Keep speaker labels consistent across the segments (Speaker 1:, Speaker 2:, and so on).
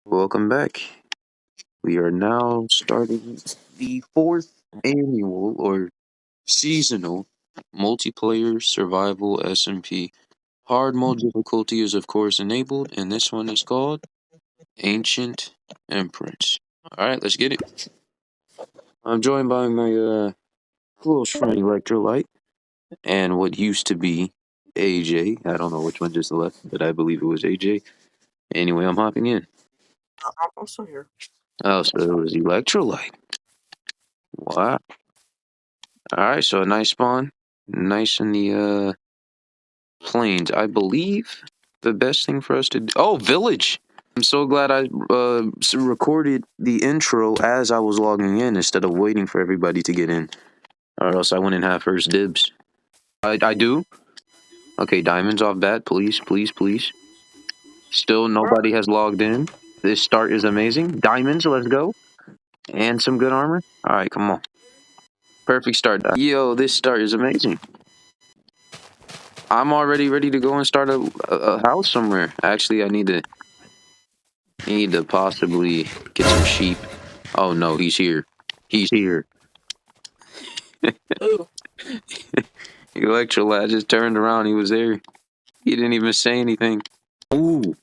Speaker 1: Welcome back. We are now starting the fourth annual or seasonal multiplayer survival SMP. Hard mode difficulty is of course enabled, and this one is called Ancient Imprints. Alright, let's get it. I'm joined by my close friend Electrolyte and what used to be AJ. I don't know which one just left, but I believe it was AJ. Anyway, I'm hopping in.
Speaker 2: I'm also here.
Speaker 1: Oh, so it was Electrolyte. Wow. Alright, so a nice spawn. Nice in the plains. I believe the best thing for us to do. Oh, village! I'm so glad I recorded the intro as I was logging in instead of waiting for everybody to get in. Or else I wouldn't have first dibs. I do? Okay, diamonds off bat, please, please, please. Still nobody has logged in. This start is amazing. Diamonds, let's go. And some good armor. Alright, come on. Perfect start. Yo, this start is amazing. I'm already ready to go and start a house somewhere. Actually, I need to possibly get some sheep. Oh no, he's here. He's here.
Speaker 2: Ooh,
Speaker 1: Electrolat just turned around. He was there. He didn't even say anything. Ooh,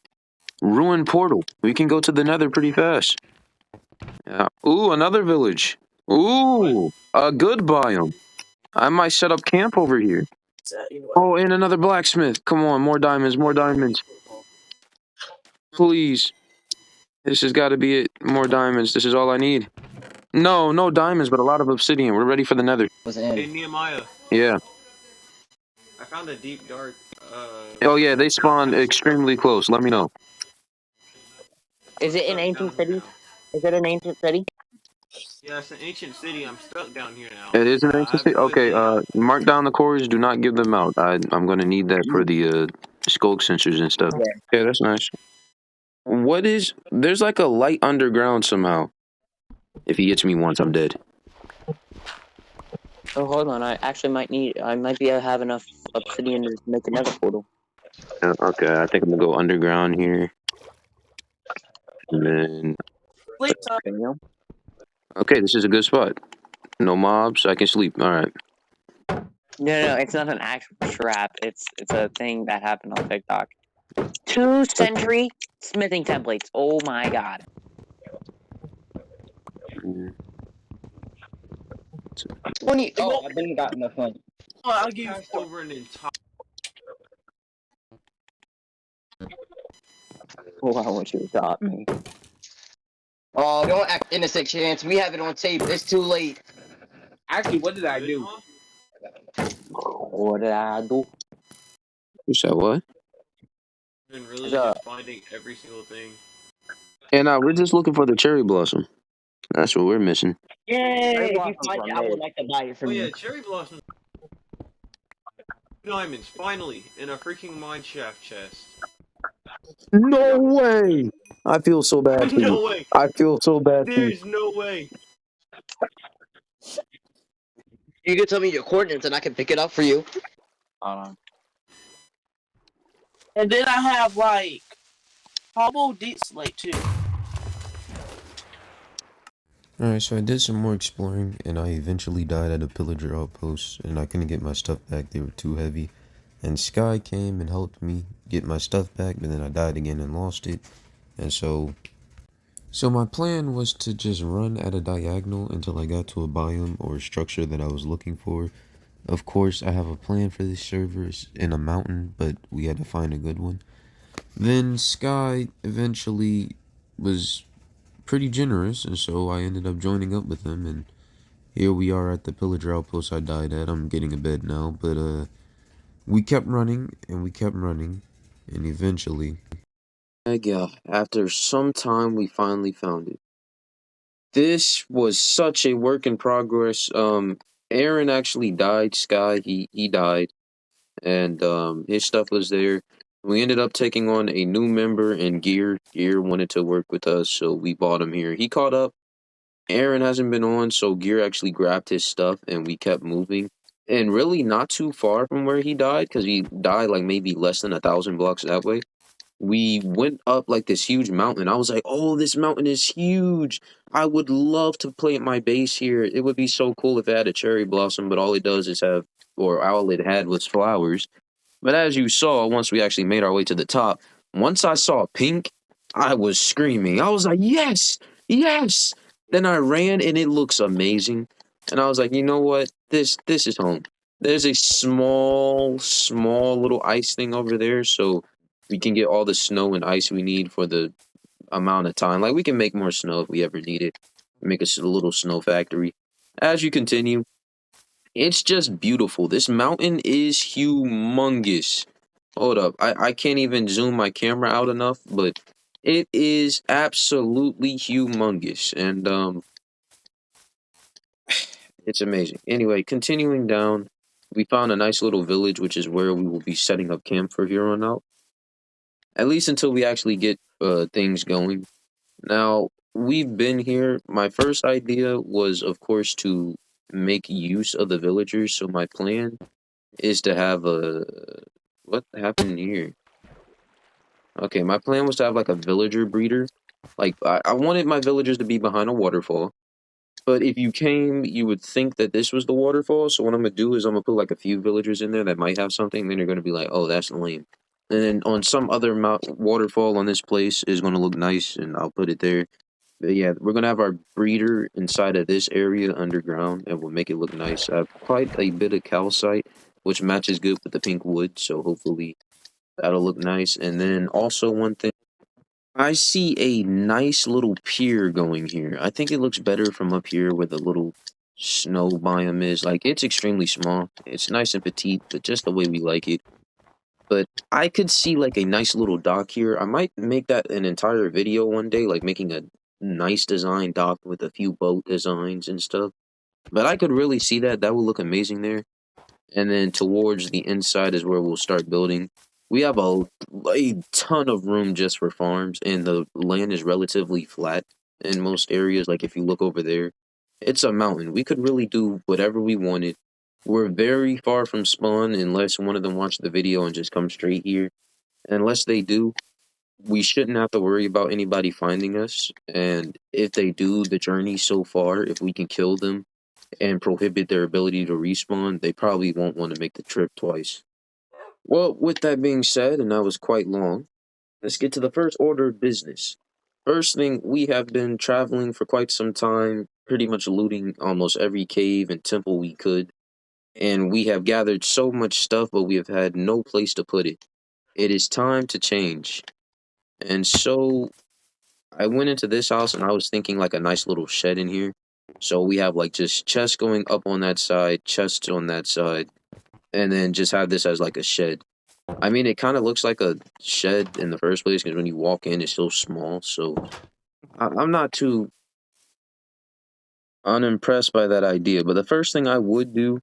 Speaker 1: ruined portal. We can go to the Nether pretty fast. Yeah. Ooh, another village. Ooh, a good biome. I might set up camp over here.
Speaker 2: anyway.
Speaker 1: Oh, and another blacksmith. Come on, more diamonds, more diamonds. Please. This has got to be it. More diamonds. This is all I need. No, no diamonds, but a lot of obsidian. We're ready for the Nether.
Speaker 3: Hey Nehemiah,
Speaker 1: Yeah.
Speaker 3: I found a deep dark.
Speaker 1: Oh yeah, they spawn extremely close. Let me know.
Speaker 4: Is it an
Speaker 3: Stuck
Speaker 4: ancient
Speaker 3: down here
Speaker 4: city?
Speaker 3: now.
Speaker 4: Is it an ancient city?
Speaker 3: Yeah, it's an ancient city. I'm stuck down here now.
Speaker 1: It is an
Speaker 3: I
Speaker 1: ancient city.
Speaker 3: haven't quit
Speaker 1: Okay.
Speaker 3: yet.
Speaker 1: Mark down the cores. Do not give them out. I'm gonna need that for the skulk sensors and stuff.
Speaker 4: Yeah.
Speaker 1: Yeah, that's nice. What is? There's like a light underground somehow. If he hits me once, I'm dead.
Speaker 4: Oh, hold on. I actually might need. I might be able to have enough obsidian to make another portal.
Speaker 1: Okay, I think I'm gonna go underground here, and then
Speaker 2: Sleep time.
Speaker 4: You know?
Speaker 1: okay, this is a good spot. No mobs. I can sleep. All right.
Speaker 4: No, it's not an actual trap. It's a thing that happened on TikTok. 2 century smithing templates. Oh my god. Oh, I've been got enough money.
Speaker 2: I'll
Speaker 3: I
Speaker 2: give you
Speaker 3: passed
Speaker 2: 4.
Speaker 3: over an entire.
Speaker 4: Oh, I wish you got me.
Speaker 5: Oh, don't act innocent, Chance. We have it on tape. It's too late.
Speaker 2: Actually, what did I
Speaker 3: Good,
Speaker 2: do?
Speaker 3: huh?
Speaker 4: What did I do?
Speaker 1: You said what?
Speaker 3: Been really
Speaker 4: So,
Speaker 3: just finding every single thing.
Speaker 1: And we're just looking for the cherry blossom. That's what we're missing.
Speaker 4: yeah,
Speaker 2: Cherry
Speaker 4: if you
Speaker 2: blossoms
Speaker 4: find
Speaker 2: were
Speaker 4: it, I would
Speaker 2: mid.
Speaker 4: like to buy it
Speaker 3: Oh
Speaker 4: from
Speaker 3: yeah,
Speaker 4: you.
Speaker 3: cherry blossoms. Diamonds, finally, in a freaking mine shaft chest.
Speaker 1: No way! I feel so bad for you.
Speaker 3: No way.
Speaker 1: I feel so bad for you.
Speaker 3: There's no way.
Speaker 5: You can tell me your coordinates and I can pick it up for you.
Speaker 4: Hold on.
Speaker 2: And then I have like Hobble Deep Slate too.
Speaker 6: Alright, so I did some more exploring, and I eventually died at a pillager outpost, and I couldn't get my stuff back, they were too heavy. And Sky came and helped me get my stuff back, but then I died again and lost it. And so my plan was to just run at a diagonal until I got to a biome or a structure that I was looking for. Of course, I have a plan for this server. It's in a mountain, but we had to find a good one. Then Sky eventually was pretty generous, and so I ended up joining up with him, and here we are at the pillager outpost I died at. I'm getting a bed now, but we kept running and we kept running, and eventually,
Speaker 1: Yeah, after some time, we finally found it. This was such a work in progress. Aaron actually died. Sky, he died, and his stuff was there. We ended up taking on a new member, and Gear. Gear wanted to work with us, so we bought him here. He caught up. Aaron hasn't been on, so Gear actually grabbed his stuff, and we kept moving. And really, not too far from where he died, because he died like maybe less than 1,000 blocks that way. we went up like this huge mountain. I was like, oh, this mountain is huge. I would love to plant my base here. It would be so cool if it had a cherry blossom, but all it does is have, or all it had was flowers. But as you saw, once we actually made our way to the top, once I saw pink, I was screaming. I was like, yes, yes. Then I ran and it looks amazing. And I was like, you know what? This is home. There's a small little ice thing over there, so we can get all the snow and ice we need for the amount of time. Like we can make more snow if we ever need it. Make a little snow factory. As you continue, it's just beautiful. This mountain is humongous. Hold up. I can't even zoom my camera out enough, but it is absolutely humongous. And it's amazing. Anyway, continuing down, we found a nice little village, which is where we will be setting up camp for here on out. At least until we actually get things going. Now, we've been here. My first idea was, of course, to make use of the villagers. So my plan is to have a what happened here? Okay, my plan was to have like a villager breeder. Like I wanted my villagers to be behind a waterfall. But if you came, you would think that this was the waterfall. So what I'm gonna do is I'm gonna put like a few villagers in there that might have something. Then you're gonna be like, oh, that's lame. And then on some other waterfall on this place is gonna look nice, and I'll put it there. But yeah, we're gonna have our breeder inside of this area underground, and we'll make it look nice. I have quite a bit of calcite, which matches good with the pink wood, so hopefully that'll look nice. And then also one thing, I see a nice little pier going here. I think it looks better from up here where the little snow biome is. Like it's extremely small. It's nice and petite, but just the way we like it. But I could see like a nice little dock here. I might make that an entire video one day, like making a nice design dock with a few boat designs and stuff. But I could really see that. That would look amazing there. And then towards the inside is where we'll start building. We have a ton of room just for farms, and the land is relatively flat in most areas. Like if you look over there, it's a mountain. We could really do whatever we wanted. We're very far from spawn unless one of them watched the video and just come straight here. Unless they do, we shouldn't have to worry about anybody finding us. And if they do the journey so far, if we can kill them and prohibit their ability to respawn, they probably won't want to make the trip twice. Well, with that being said, and that was quite long, let's get to the first order of business. First thing, we have been traveling for quite some time, pretty much looting almost every cave and temple we could, and we have gathered so much stuff, but we have had no place to put it. It is time to change. And so I went into this house and I was thinking like a nice little shed in here. So we have like just chests going up on that side, chests on that side, and then just have this as like a shed. I mean, it kind of looks like a shed in the first place because when you walk in, it's so small. So I'm not too unimpressed by that idea. But the first thing I would do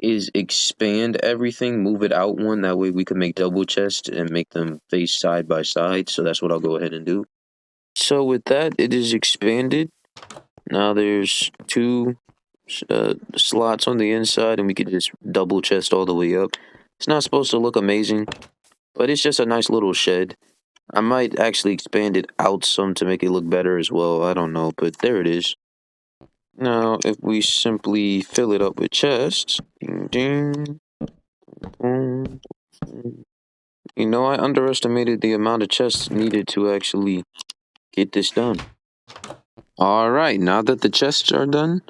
Speaker 1: is expand everything, move it out one. That way we can make double chests and make them face side by side. So that's what I'll go ahead and do. So with that, it is expanded. Now there's two slots on the inside, and we could just double chest all the way up. It's not supposed to look amazing, but it's just a nice little shed. I might actually expand it out some to make it look better as well. I don't know, but there it is. Now, if we simply fill it up with chests, ding, ding, boom, boom. You know, I underestimated the amount of chests needed to actually get this done. All right, now that the chests are done,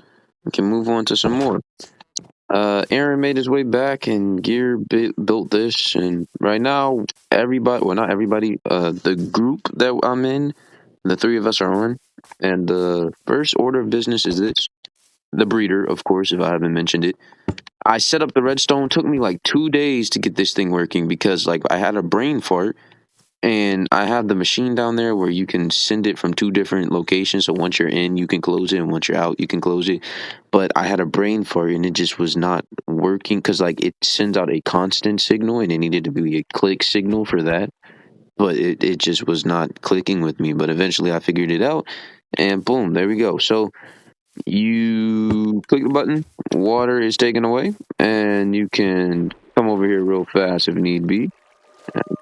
Speaker 1: we can move on to some more. Aaron made his way back, and Gear built this, and right now, everybody, well, not everybody, the group that I'm in, the three of us are on, and the first order of business is this. The breeder, of course, if I haven't mentioned it. I set up the redstone, took me like 2 days to get this thing working because like I had a brain fart, and I have the machine down there where you can send it from two different locations. So once you're in, you can close it, and once you're out, you can close it. But I had a brain fart, and it just was not working because like it sends out a constant signal, and it needed to be a click signal for that. But it just was not clicking with me. But eventually, I figured it out, and boom, there we go. So you click the button, water is taken away, and you can come over here real fast if need be.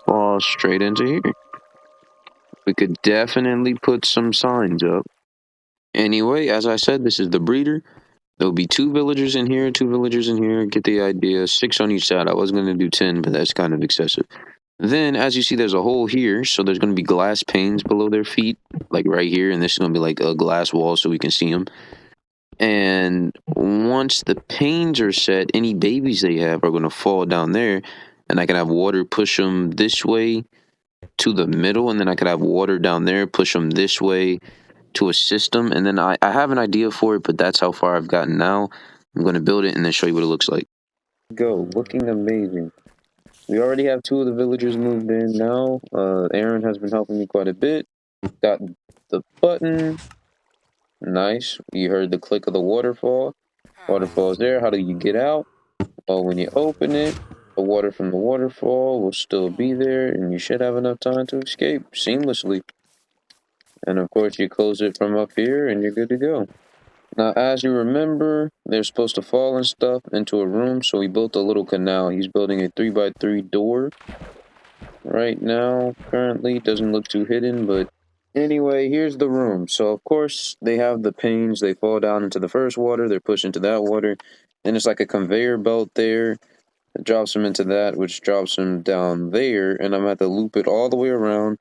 Speaker 1: Fall straight into here. We could definitely put some signs up. Anyway, as I said, this is the breeder. There'll be 2 villagers in here, 2 villagers in here. Get the idea. 6 on each side. I was going to do 10, but that's kind of excessive. Then, as you see, there's a hole here, so there's going to be glass panes below their feet, like right here, and this is going to be like a glass wall so we can see them. And once the panes are set, any babies they have are going to fall down there, and I can have water push them this way to the middle, and then I could have water down there, push them this way to a system, and then I have an idea for it, but that's how far I've gotten now. I'm going to build it and then show you what it looks like. Go, looking amazing. We already have 2 of the villagers moved in now. Aaron has been helping me quite a bit. Got the button. Nice. You heard the click of the waterfall. Waterfall's there. How do you get out? Well, when you open it, the water from the waterfall will still be there, and you should have enough time to escape seamlessly. And of course, you close it from up here, and you're good to go. Now, as you remember, they're supposed to fall and stuff into a room, so we built a little canal. He's building a 3x3 door right now. Currently, doesn't look too hidden, but anyway, here's the room. So, of course, they have the panes. They fall down into the first water. They're pushed into that water. Then it's like a conveyor belt there. It drops them into that, which drops them down there. And I'm going to have to loop it all the way around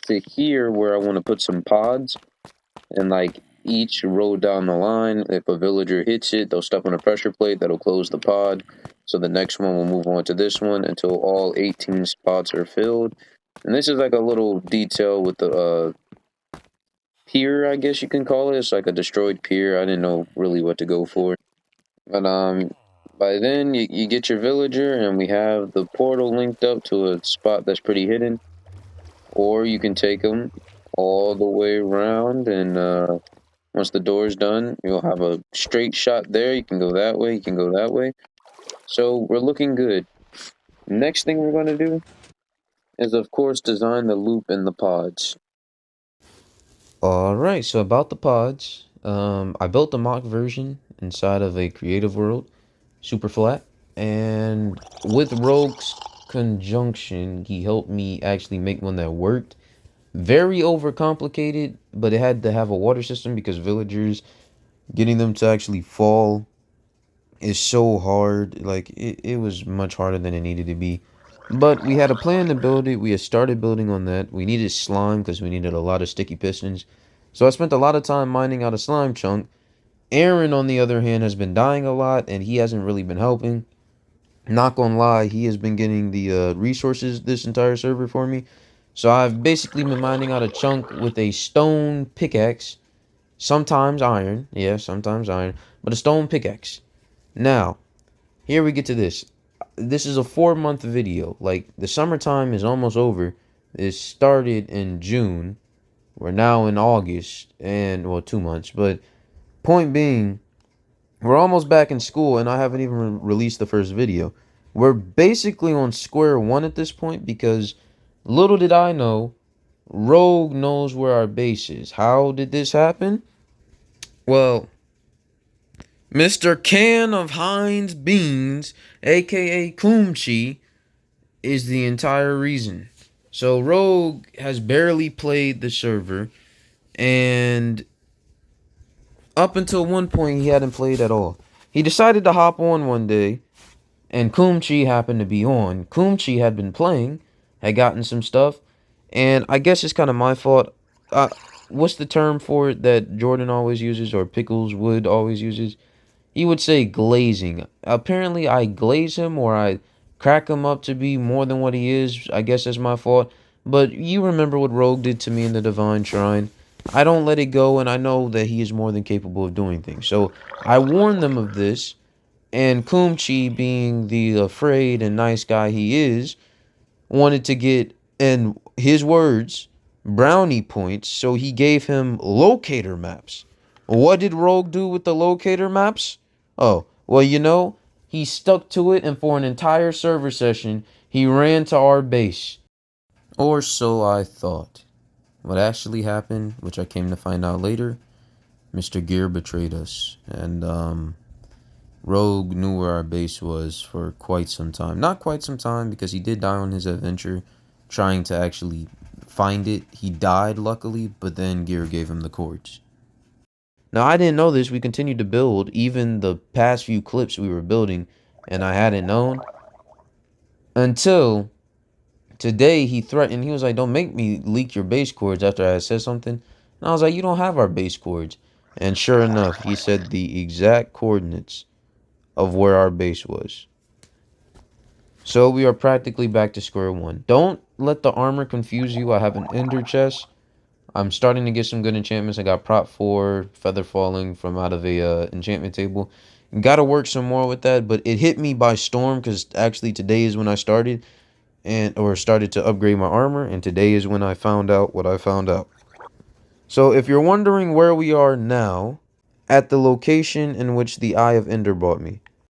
Speaker 1: to here where I want to put some pods. And like each row down the line, if a villager hits it, they'll step on a pressure plate that'll close the pod. So the next one will move on to this one until all 18 spots are filled. And this is like a little detail with the pier, I guess you can call it. It's like a destroyed pier. I didn't know really what to go for. But by then you get your villager, and we have the portal linked up to a spot that's pretty hidden. Or you can take them all the way around, and once the door's done, you'll have a straight shot there. You can go that way, you can go that way. So we're looking good. Next thing we're going to do is, of course, design the loop and the pods.
Speaker 6: Alright, so about the pods, I built a mock version inside of a creative world, super flat, and with Rogue's conjunction, he helped me actually make one that worked. Very overcomplicated, but it had to have a water system because villagers, getting them to actually fall is so hard. Like, it was much harder than it needed to be. But we had a plan to build it. We had started building on that. We needed slime because we needed a lot of sticky pistons. So I spent a lot of time mining out a slime chunk. Aaron, on the other hand, has been dying a lot, and he hasn't really been helping. Not gonna lie, he has been getting the resources this entire server for me. So I've basically been mining out a chunk with a stone pickaxe. Sometimes iron. Yeah, sometimes iron. But a stone pickaxe. Now, here we get to this. This is a 4-month video. Like, the summertime is almost over. It started in June. We're now in August. And, well, 2 months. But, point being, we're almost back in school, and I haven't even released the first video. We're basically on square one at this point because little did I know, Rogue knows where our base is. How did this happen? Well, Mr. Can of Heinz Beans, aka Kumchi, is the entire reason. So Rogue has barely played the server, and up until one point he hadn't played at all. He decided to hop on one day, and Kumchi happened to be on. Kumchi had been playing, had gotten some stuff, and I guess it's kind of my fault. What's the term for it that Jordan always uses, or Pickles Wood always uses? He would say glazing. Apparently, I glaze him or I crack him up to be more than what he is. I guess that's my fault. But you remember what Rogue did to me in the Divine Shrine. I don't let it go, and I know that he is more than capable of doing things. So I warned them of this, and Kumchi, being the afraid and nice guy he is, wanted to get, in his words, brownie points, so he gave him locator maps. What did Rogue do with the locator maps? Oh, well, he stuck to it, and for an entire server session, he ran to our base. Or so I thought. What actually happened, which I came to find out later, Mr. Gear betrayed us, and Rogue knew where our base was for quite some time. Not quite some time, because he did die on his adventure trying to actually find it. He died, luckily, but then Gear gave him the cords. Now, I didn't know this. We continued to build, even the past few clips we were building, and I hadn't known until today. He threatened. He was like, don't make me leak your base cords after I said something. And I was like, you don't have our base cords. And sure enough, he said the exact coordinates of where our base was. So we are practically back to square one. Don't let the armor confuse you. I have an ender chest. I'm starting to get some good enchantments. I got prop 4, feather falling from out of a enchantment table. Got to work some more with that, but it hit me by storm because actually today is when I started started to upgrade my armor, and today is when I found out what I found out. So if you're wondering where we are now, at the location in which the Eye of Ender brought me.